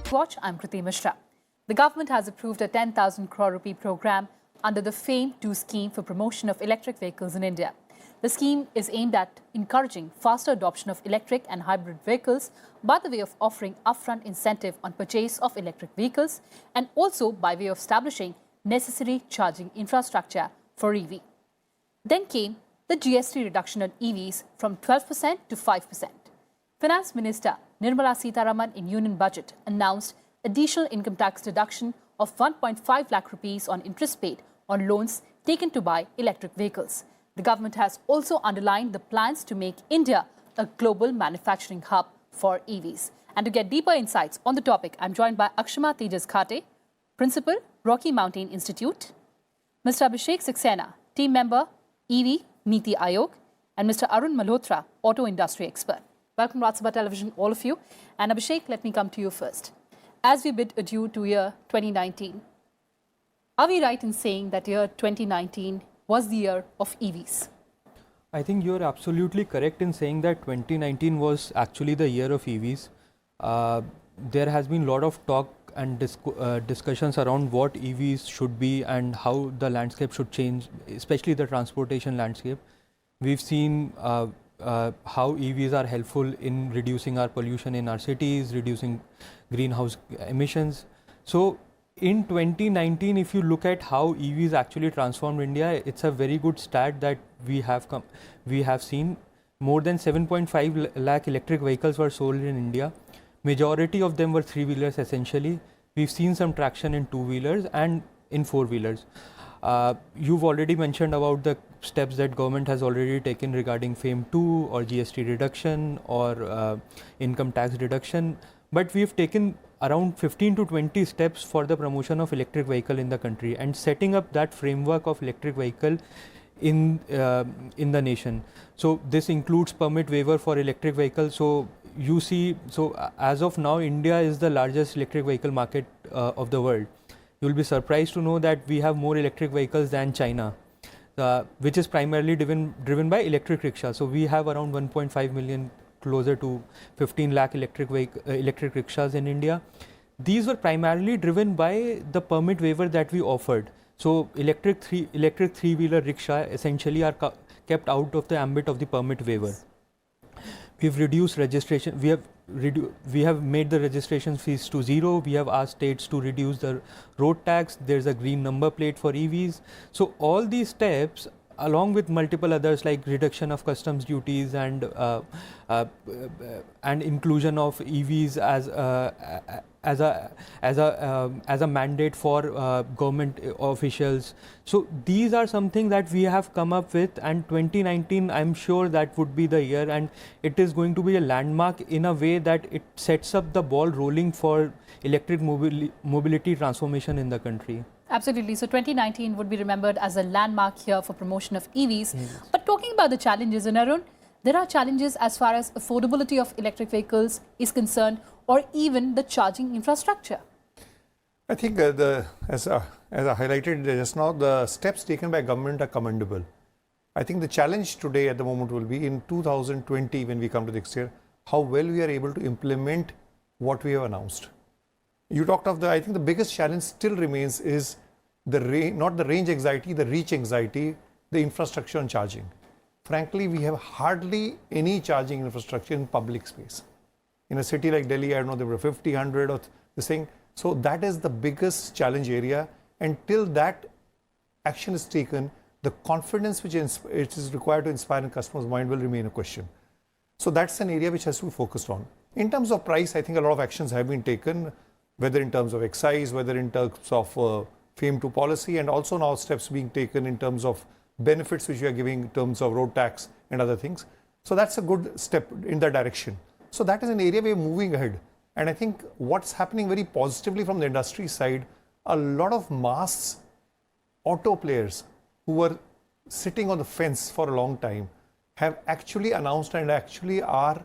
Watch, I'm Kriti Mishra. The government has approved a 10,000 crore rupee program under the FAME-2 scheme for promotion of electric vehicles in India. The scheme is aimed at encouraging faster adoption of electric and hybrid vehicles by the way of offering upfront incentive on purchase of electric vehicles and also by way of establishing necessary charging infrastructure for EV. Then came the GST reduction on EVs from 12% to 5%. Finance Minister Nirmala Sitharaman in Union Budget announced additional income tax deduction of 1.5 lakh rupees on interest paid on loans taken to buy electric vehicles. The government has also underlined the plans to make India a global manufacturing hub for EVs. And to get deeper insights on the topic, I'm joined by Akshama Tejas Khate, Principal, Rocky Mountain Institute, Mr. Abhishek Saxena, Team Member, EV, Niti Aayog, and Mr. Arun Malhotra, Auto Industry Expert. Welcome to Rajya Sabha Television, all of you. And Abhishek, let me come to you first. As we bid adieu to year 2019, are we right in saying that year 2019 was the year of EVs? I think you're absolutely correct in saying that 2019 was actually the year of EVs. There has been a lot of talk and discussions around what EVs should be and how the landscape should change, especially the transportation landscape. We've seen how EVs are helpful in reducing our pollution in our cities, reducing greenhouse emissions. So in 2019, if you look at how EVs actually transformed India, it's a very good stat that we have seen. More than 7.5 lakh electric vehicles were sold in India. Majority of them were three-wheelers essentially. We've seen some traction in two-wheelers and in four-wheelers. You've already mentioned about the steps that government has already taken regarding FAME-2 or GST reduction or income tax reduction. But we've taken around 15 to 20 steps for the promotion of electric vehicle in the country and setting up that framework of electric vehicle in the nation. So this includes permit waiver for electric vehicles. So you see, as of now, India is the largest electric vehicle market of the world. You'll be surprised to know that we have more electric vehicles than China, which is primarily driven by electric rickshaw. So we have around 1.5 million, closer to 15 lakh electric rickshaws in India. These were primarily driven by the permit waiver that we offered. So electric three-wheeler rickshaw essentially are kept out of the ambit of the permit waiver. We've reduced registration. We have made the registration fees to zero. We have asked states to reduce the road tax. There's a green number plate for EVs. So all these steps, along with multiple others like reduction of customs duties and inclusion of EVs as a mandate for government officials. So these are something that we have come up with, and 2019 I'm sure that would be the year, and it is going to be a landmark in a way that it sets up the ball rolling for electric mobility transformation in the country. Absolutely. So 2019 would be remembered as a landmark year for promotion of EVs. Yes. But talking about the challenges, and Arun, there are challenges as far as affordability of electric vehicles is concerned, or even the charging infrastructure. I think as I highlighted just now, the steps taken by government are commendable. I think the challenge today at the moment will be in 2020, when we come to next year, how well we are able to implement what we have announced. You talked of I think the biggest challenge still remains is not the range anxiety, the reach anxiety, the infrastructure and charging. Frankly, we have hardly any charging infrastructure in public space. In a city like Delhi, I don't know, there were 50, 100 or this thing. So that is the biggest challenge area. Until that action is taken, the confidence which it is required to inspire in customers' mind will remain a question. So that's an area which has to be focused on. In terms of price, I think a lot of actions have been taken, whether in terms of excise, whether in terms of FAME-2 policy, and also now steps being taken in terms of benefits which we are giving in terms of road tax and other things. So that's a good step in that direction. So that is an area we are moving ahead. And I think what's happening very positively from the industry side, a lot of mass auto players who were sitting on the fence for a long time have actually announced and actually are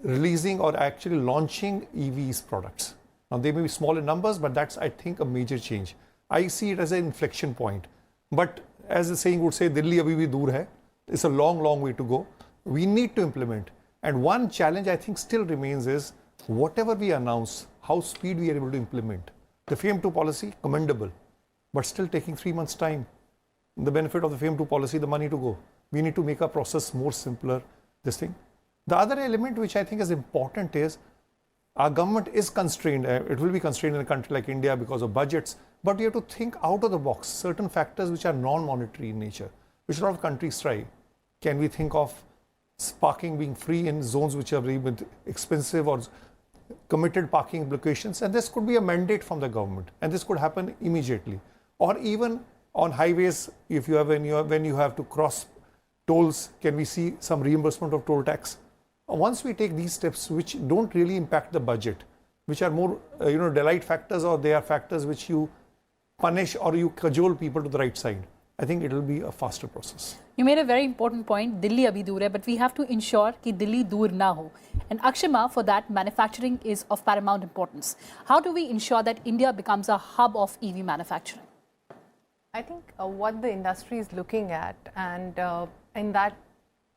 releasing or actually launching EVs products. Now, they may be small in numbers, but that's, I think, a major change. I see it as an inflection point. But as the saying would say, Delhi abhi bhi dur hai. It's a long, long way to go. We need to implement. And one challenge I think still remains is whatever we announce, how speed we are able to implement. The FAME 2 policy, commendable, but still taking 3 months time. The benefit of the FAME 2 policy, the money to go. We need to make our process more simpler, this thing. The other element which I think is important is our government is constrained. It will be constrained in a country like India because of budgets, but we have to think out of the box. Certain factors which are non-monetary in nature, which a lot of countries try. Can we think of parking being free in zones which are very expensive, or committed parking locations? And this could be a mandate from the government, and this could happen immediately. Or even on highways, if you have when you have to cross tolls, can we see some reimbursement of toll tax? Once we take these steps, which don't really impact the budget, which are more delight factors, or they are factors which you punish or you cajole people to the right side, I think it will be a faster process. You made a very important point. Delhi abhi dur hai, but we have to ensure that Delhi dur na ho. And Akshima, for that, manufacturing is of paramount importance. How do we ensure that India becomes a hub of EV manufacturing? I think what the industry is looking at, and in that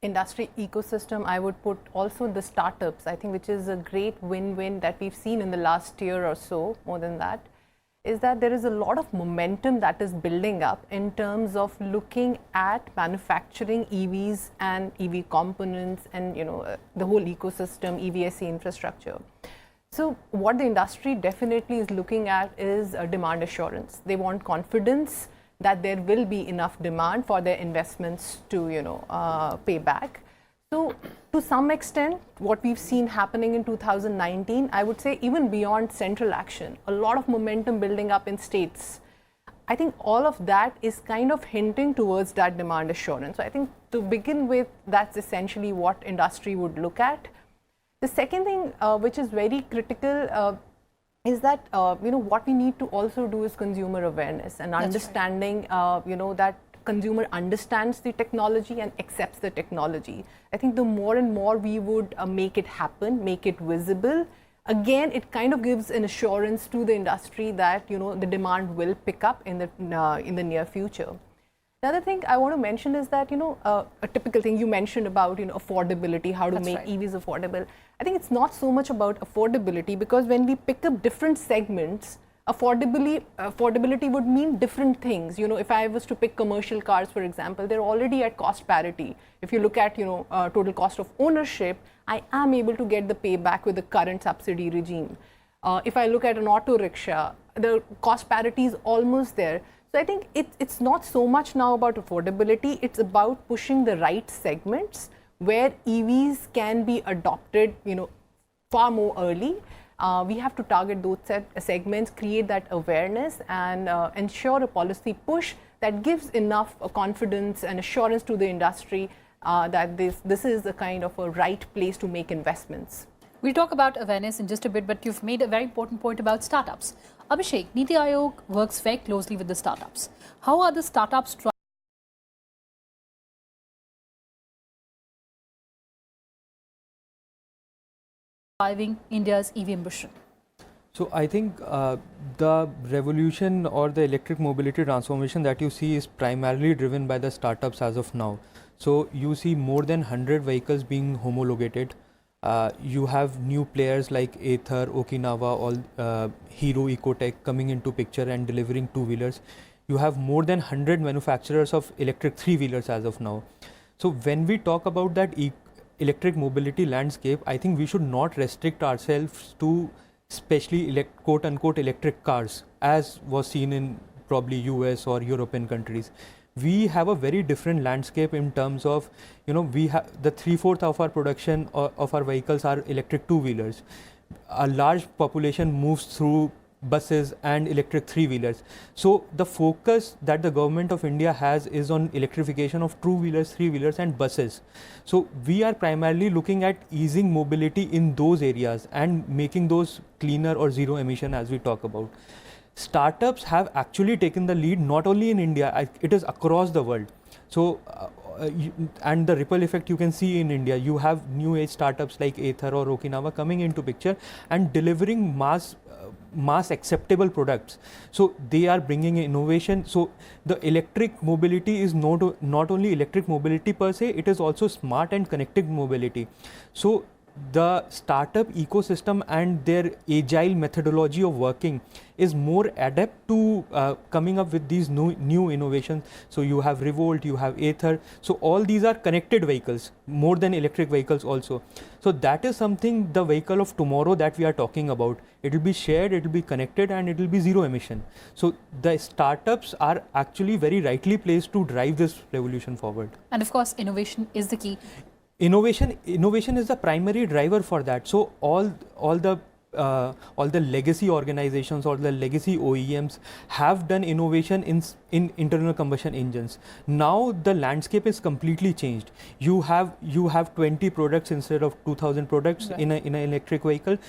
industry ecosystem, I would put also the startups, I think, which is a great win-win that we've seen in the last year or so, more than that, is that there is a lot of momentum that is building up in terms of looking at manufacturing EVs and EV components and the whole ecosystem, EVSE infrastructure. So what the industry definitely is looking at is a demand assurance. They want confidence that there will be enough demand for their investments to pay back. So to some extent, what we've seen happening in 2019, I would say even beyond central action, a lot of momentum building up in states. I think all of that is kind of hinting towards that demand assurance. So I think to begin with, that's essentially what industry would look at. The second thing which is very critical is that what we need to also do is consumer awareness and understanding that consumer understands the technology and accepts the technology. I think the more and more we would make it happen, make it visible, again it kind of gives an assurance to the industry that the demand will pick up in the near future. The other thing I want to mention is that a typical thing you mentioned about affordability, how to make EVs affordable. I think it's not so much about affordability, because when we pick up different segments, affordability would mean different things. If I was to pick commercial cars, for example, they're already at cost parity. If you look at total cost of ownership, I am able to get the payback with the current subsidy regime. If I look at an auto rickshaw, the cost parity is almost there. So I think it's not so much now about affordability, it's about pushing the right segments where EVs can be adopted far more early. We have to target those segments, create that awareness, and ensure a policy push that gives enough confidence and assurance to the industry that this is a kind of a right place to make investments. We'll talk about awareness in just a bit, but you've made a very important point about startups. Abhishek, Niti Aayog works very closely with the startups. How are the startups driving India's EV ambition? So I think the revolution or the electric mobility transformation that you see is primarily driven by the startups as of now. So you see more than 100 vehicles being homologated. You have new players like Ather, Okinawa, all Hero Ecotech coming into picture and delivering two-wheelers. You have more than 100 manufacturers of electric three-wheelers as of now. So when we talk about that electric mobility landscape, I think we should not restrict ourselves to especially quote-unquote electric cars, as was seen in probably US or European countries. We have a very different landscape in terms of, we have the 3/4 of our production of our vehicles are electric two-wheelers. A large population moves through buses and electric three-wheelers. So the focus that the government of India has is on electrification of two-wheelers, three-wheelers and buses. So we are primarily looking at easing mobility in those areas and making those cleaner or zero emission as we talk about. Startups have actually taken the lead not only in India, it is across the world. So, and the ripple effect you can see in India. You have new age startups like Ather or Okinawa coming into picture and delivering mass acceptable products. So they are bringing innovation. So the electric mobility is not only electric mobility per se, it is also smart and connected mobility. So the startup ecosystem and their agile methodology of working is more adept to coming up with these new innovations. So you have Revolt, you have Aether. So all these are connected vehicles, more than electric vehicles also. So that is something, the vehicle of tomorrow that we are talking about. It will be shared, it will be connected, and it will be zero emission. So the startups are actually very rightly placed to drive this revolution forward. And of course, innovation is the key. Innovation is the primary driver for that. So all the legacy organizations or the legacy OEMs have done innovation in internal combustion engines. Now the landscape is completely changed. You have 20 products instead of 2000 products in an electric vehicle.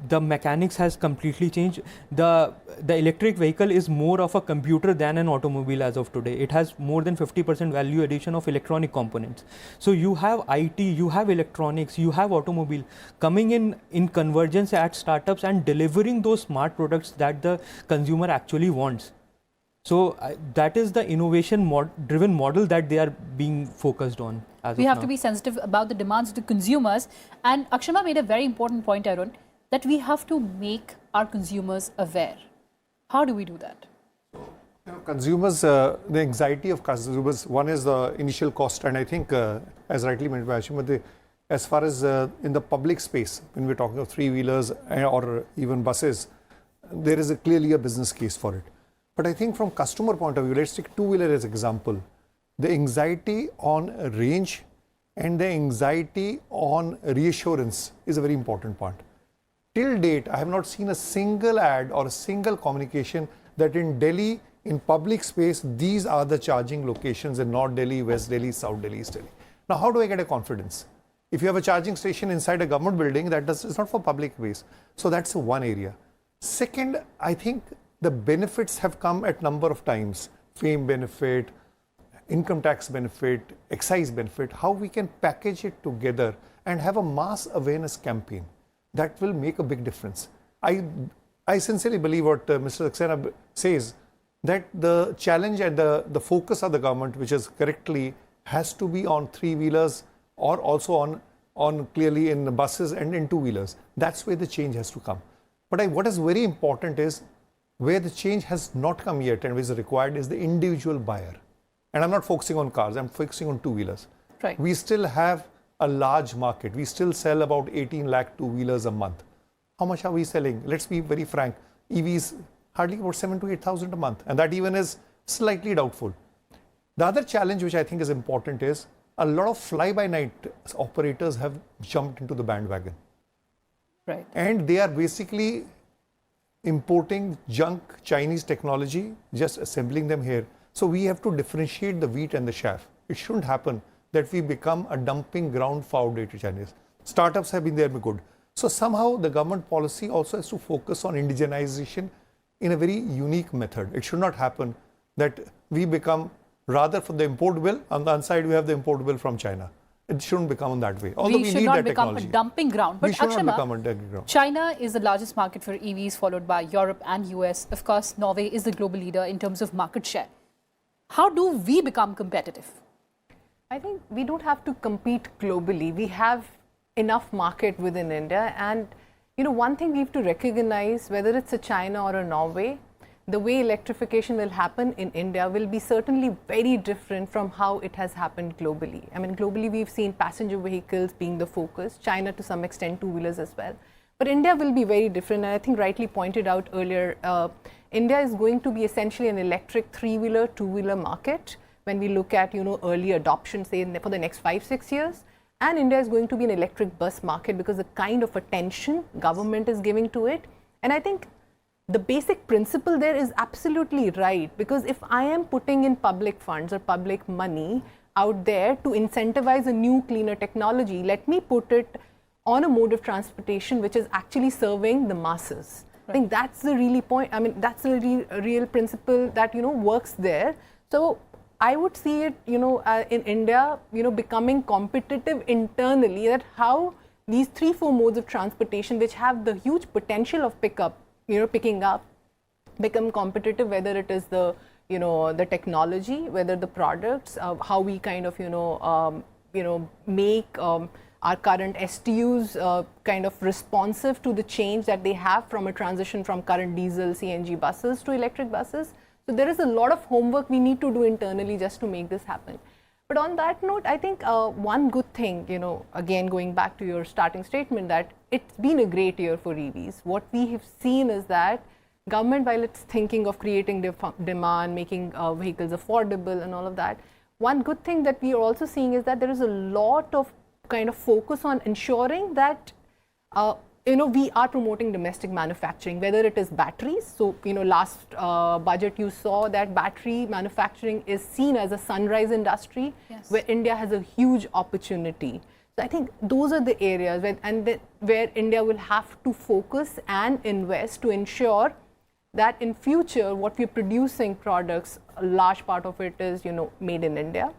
The mechanics has completely changed. The electric vehicle is more of a computer than an automobile as of today. It has more than 50% value addition of electronic components. So you have IT, you have electronics, you have automobile coming in convergence at startups and delivering those smart products that the consumer actually wants. So that is the innovation driven model that they are being focused on. We have to be sensitive about the demands of the consumers. And Akshama made a very important point, Arun, that we have to make our consumers aware. How do we do that? Consumers, the anxiety of consumers, one is the initial cost, and I think, as rightly mentioned by Ashima, as far as in the public space, when we're talking of three-wheelers or even buses, there is clearly a business case for it. But I think from customer point of view, let's take two-wheeler as example, the anxiety on range and the anxiety on reassurance is a very important part. Till date, I have not seen a single ad or a single communication that in Delhi, in public space, these are the charging locations in North Delhi, West Delhi, South Delhi, East Delhi. Now, how do I get a confidence? If you have a charging station inside a government building, it's not for public space. So that's one area. Second, I think the benefits have come at number of times. Fame benefit, income tax benefit, excise benefit, how we can package it together and have a mass awareness campaign. That will make a big difference. I sincerely believe what Mr. Saxena says, that the challenge and the focus of the government, which is correctly, has to be on three-wheelers or also on clearly in the buses and in two-wheelers. That's where the change has to come. But what is very important is, where the change has not come yet and which is required is the individual buyer. And I'm not focusing on cars, I'm focusing on two-wheelers. Right. We still have a large market. We still sell about 18 lakh two-wheelers a month. How much are we selling? Let's be very frank. EVs, hardly about 7,000 to 8,000 a month. And that even is slightly doubtful. The other challenge which I think is important is, a lot of fly-by-night operators have jumped into the bandwagon. Right. And they are basically importing junk Chinese technology, just assembling them here. So we have to differentiate the wheat and the chaff. It shouldn't happen that we become a dumping ground for outdated Chinese. Startups have been there, good. So somehow the government policy also has to focus on indigenization in a very unique method. It should not happen that we become, rather for the import bill, on the other side we have the import bill from China. It shouldn't become that way. Although we need that technology. We should not become a dumping ground. But we should Akshama, not become a dumping ground. China is the largest market for EVs, followed by Europe and US. Of course, Norway is the global leader in terms of market share. How do we become competitive? I think we don't have to compete globally. We have enough market within India. And, one thing we have to recognize, whether it's a China or a Norway, the way electrification will happen in India will be certainly very different from how it has happened globally. I mean, globally, we've seen passenger vehicles being the focus, China to some extent, two-wheelers as well. But India will be very different. And I think rightly pointed out earlier, India is going to be essentially an electric three-wheeler, two-wheeler market when we look at, early adoption, say, for the next 5-6 years. And India is going to be an electric bus market because the kind of attention government is giving to it. And I think the basic principle there is absolutely right, because if I am putting in public funds or public money out there to incentivize a new cleaner technology, let me put it on a mode of transportation which is actually serving the masses. Right. I think that's the really point. I mean, that's the real principle that, works there. So I would see it, in India, becoming competitive internally, that how these 3-4 modes of transportation, which have the huge potential of picking up, become competitive, whether it is the, the technology, whether the products, how we kind of, make Are current STUs kind of responsive to the change that they have from a transition from current diesel CNG buses to electric buses? So there is a lot of homework we need to do internally just to make this happen. But on that note, I think one good thing, again going back to your starting statement, that it's been a great year for EVs. What we have seen is that government, while it's thinking of creating demand, making vehicles affordable and all of that, one good thing that we are also seeing is that there is a lot of kind of focus on ensuring that we are promoting domestic manufacturing, whether it is batteries. So last budget you saw that battery manufacturing is seen as a sunrise industry, yes, where India has a huge opportunity. So I think those are the areas where India will have to focus and invest to ensure that in future what we're producing products, a large part of it is made in India,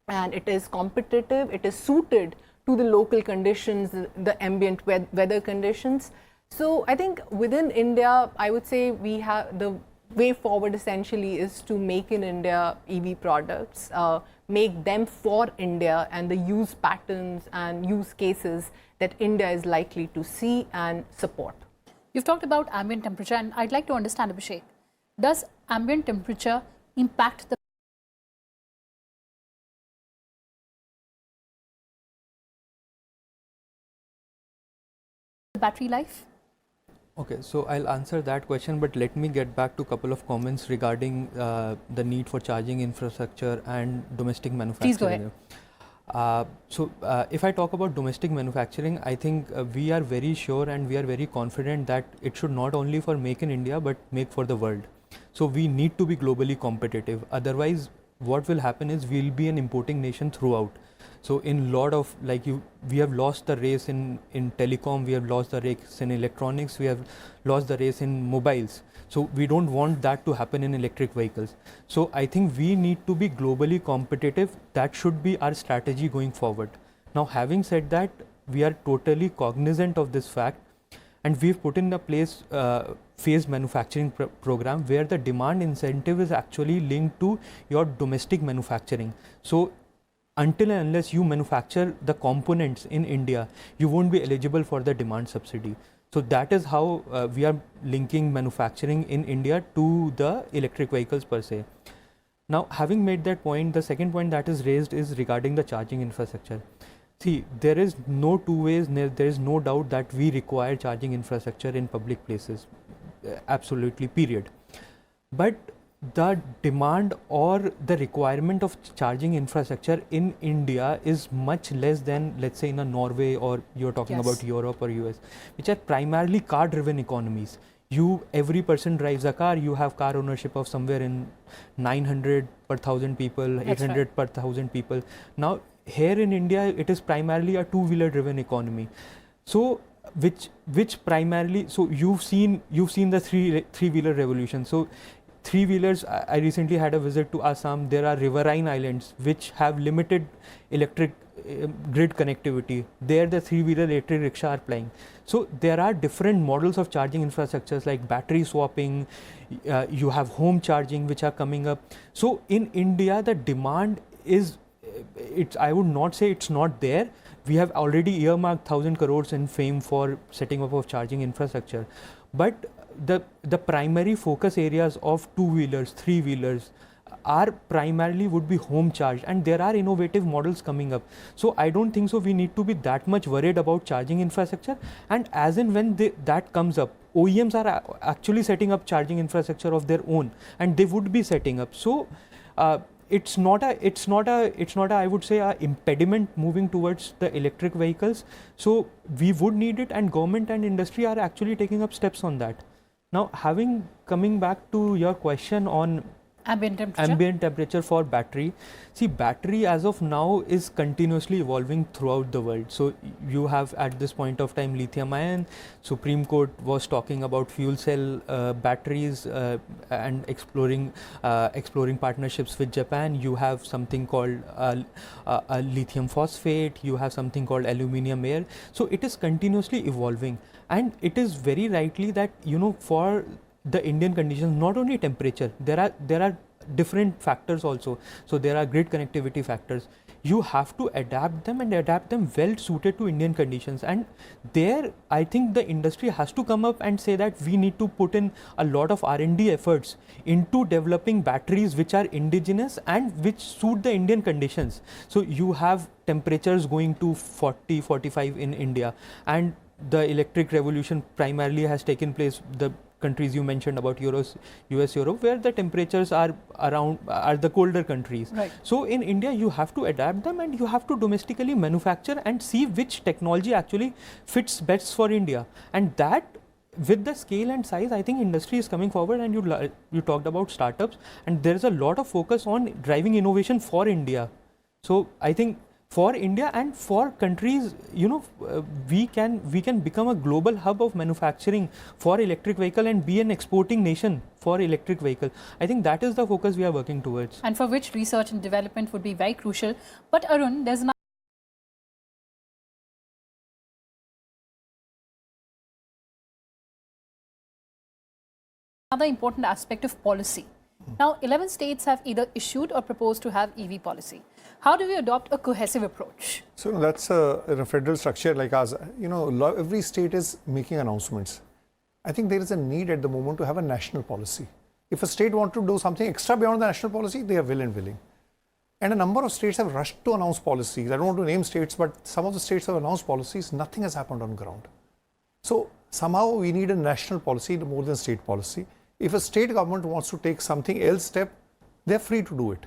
and it is competitive, it is suited to the local conditions, the ambient weather conditions. So I think within India, I would say we have the way forward essentially is to make in India EV products, make them for India, and the use patterns and use cases that India is likely to see and support. You've talked about ambient temperature, and I'd like to understand, Abhishek, does ambient temperature impact the battery life? Okay, so I'll answer that question, but let me get back to a couple of comments regarding the need for charging infrastructure and domestic manufacturing. Please go ahead. If I talk about domestic manufacturing, I think we are very sure and we are very confident that it should not only for make in India, but make for the world. So we need to be globally competitive. Otherwise, what will happen is we'll be an importing nation throughout. So in lot of we have lost the race in telecom, we have lost the race in electronics, we have lost the race in mobiles. So we don't want that to happen in electric vehicles. So I think we need to be globally competitive. That should be our strategy going forward. Now, having said that, we are totally cognizant of this fact, and we've put in the place phased manufacturing program where the demand incentive is actually linked to your domestic manufacturing. So until and unless you manufacture the components in India, you won't be eligible for the demand subsidy. So that is how we are linking manufacturing in India to the electric vehicles per se. Now, having made that point, the second point that is raised is regarding the charging infrastructure. See, there is no two ways, there is no doubt that we require charging infrastructure in public places. Absolutely, period. But the demand or the requirement of charging infrastructure in India is much less than, let's say, in a Norway, or you're talking about Europe or US, which are primarily car driven economies. Every person drives a car, you have car ownership of somewhere in 900 per 1,000 people, 800 per 1,000 people. Now here in India, it is primarily a two-wheeler driven economy. So which primarily, so you've seen the three-wheeler revolution. So three-wheelers, I recently had a visit to Assam. There are riverine islands which have limited electric grid connectivity. There the three-wheeler electric rickshaw are plying. So there are different models of charging infrastructures like battery swapping, you have home charging which are coming up. So in India, the demand is, I would not say it's not there. We have already earmarked 1,000 crores in FAME for setting up of charging infrastructure. But the primary focus areas of two-wheelers, three-wheelers are primarily would be home charged, and there are innovative models coming up. So I don't think so we need to be that much worried about charging infrastructure, and as and when that comes up, OEMs are actually setting up charging infrastructure of their own, and they would be setting up. So it's not a I would say a impediment moving towards the electric vehicles. So we would need it, and government and industry are actually taking up steps on that. Now, coming back to your question on ambient temperature for battery. See, battery as of now is continuously evolving throughout the world. So you have at this point of time lithium ion. Supreme Court was talking about fuel cell batteries and exploring partnerships with Japan. You have something called a lithium phosphate. You have something called aluminium air. So it is continuously evolving, and it is very rightly that for the Indian conditions, not only temperature, there are different factors also. So there are grid connectivity factors. you have to adapt them and adapt them well suited to Indian conditions. And there, I think the industry has to come up and say that we need to put in a lot of R&D efforts into developing batteries which are indigenous and which suit the Indian conditions. So you have temperatures going to 40, 45 in India, and the electric revolution primarily has taken place, the countries you mentioned about US, Europe, where the temperatures are the colder countries. Right. So in India, you have to adapt them and you have to domestically manufacture and see which technology actually fits best for India. And that, with the scale and size, I think industry is coming forward. And you talked about startups, and there is a lot of focus on driving innovation for India. So I think for India and for countries, we can become a global hub of manufacturing for electric vehicle and be an exporting nation for electric vehicle. I think that is the focus we are working towards. And for which research and development would be very crucial. But Arun, there's another important aspect of policy. Now, 11 states have either issued or proposed to have EV policy. How do we adopt a cohesive approach? So that's in a federal structure like ours. Every state is making announcements. I think there is a need at the moment to have a national policy. If a state wants to do something extra beyond the national policy, they are well and willing. And a number of states have rushed to announce policies. I don't want to name states, but some of the states have announced policies. Nothing has happened on ground. So somehow we need a national policy more than state policy. If a state government wants to take something else step, they're free to do it,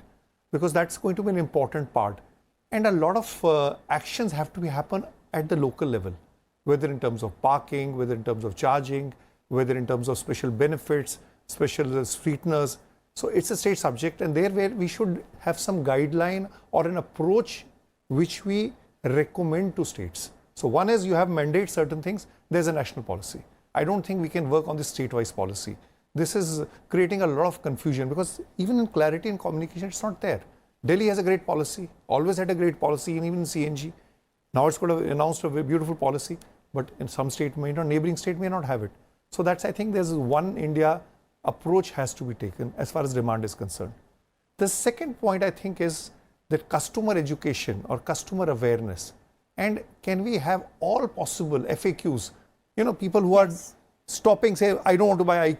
because that's going to be an important part. And a lot of actions have to happen at the local level, whether in terms of parking, whether in terms of charging, whether in terms of special benefits, special sweeteners. So it's a state subject, and there where we should have some guideline or an approach which we recommend to states. So one is you have mandate certain things, there's a national policy. I don't think we can work on this state-wise policy. This is creating a lot of confusion, because even in clarity and communication, it's not there. Delhi has a great policy, always had a great policy, and even in CNG. Now it's got announced a very beautiful policy, but in some state may not, neighboring state may not have it. So that's, I think there's one India approach has to be taken as far as demand is concerned. The second point, I think, is that customer education or customer awareness. And can we have all possible FAQs? People who are stopping, say, I don't want to buy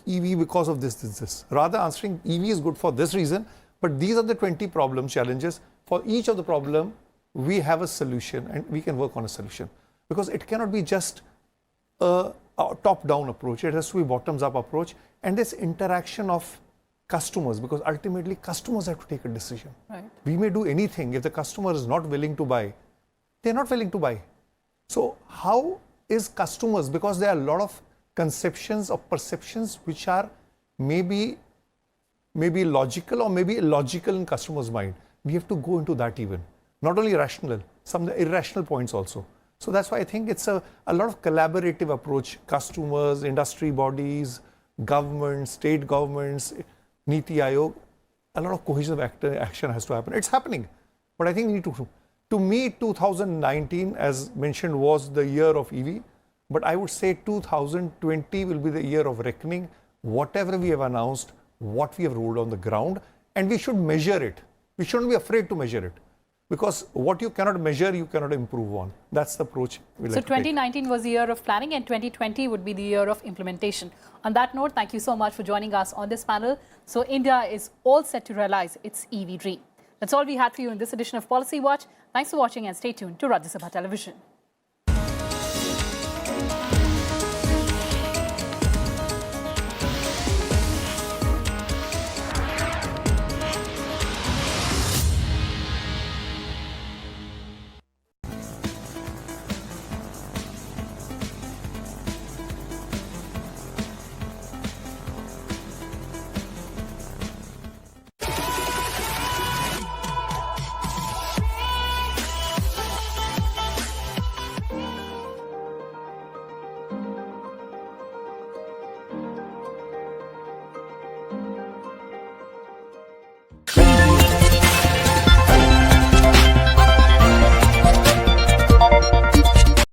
EV because of this. Rather answering, EV is good for this reason, but these are the 20 problem challenges. For each of the problem, we have a solution and we can work on a solution. Because it cannot be just a top-down approach. It has to be bottoms-up approach. And this interaction of customers, because ultimately customers have to take a decision. Right. We may do anything. If the customer is not willing to buy, they're not willing to buy. So how is customers, because there are a lot of conceptions or perceptions which are maybe logical or maybe illogical in customers' mind. We have to go into that even. Not only rational, some irrational points also. So that's why I think it's a lot of collaborative approach. Customers, industry bodies, governments, state governments, Niti Aayog, a lot of cohesive action has to happen. It's happening. But I think we need to me, 2019, as mentioned, was the year of EV. But I would say 2020 will be the year of reckoning. Whatever we have announced, what we have rolled on the ground, and we should measure it. We shouldn't be afraid to measure it. Because what you cannot measure, you cannot improve on. That's the approach we like to take. So 2019 was the year of planning, and 2020 would be the year of implementation. On that note, thank you so much for joining us on this panel. So India is all set to realize its EV dream. That's all we had for you in this edition of Policy Watch. Thanks for watching, and stay tuned to Rajya Sabha Television.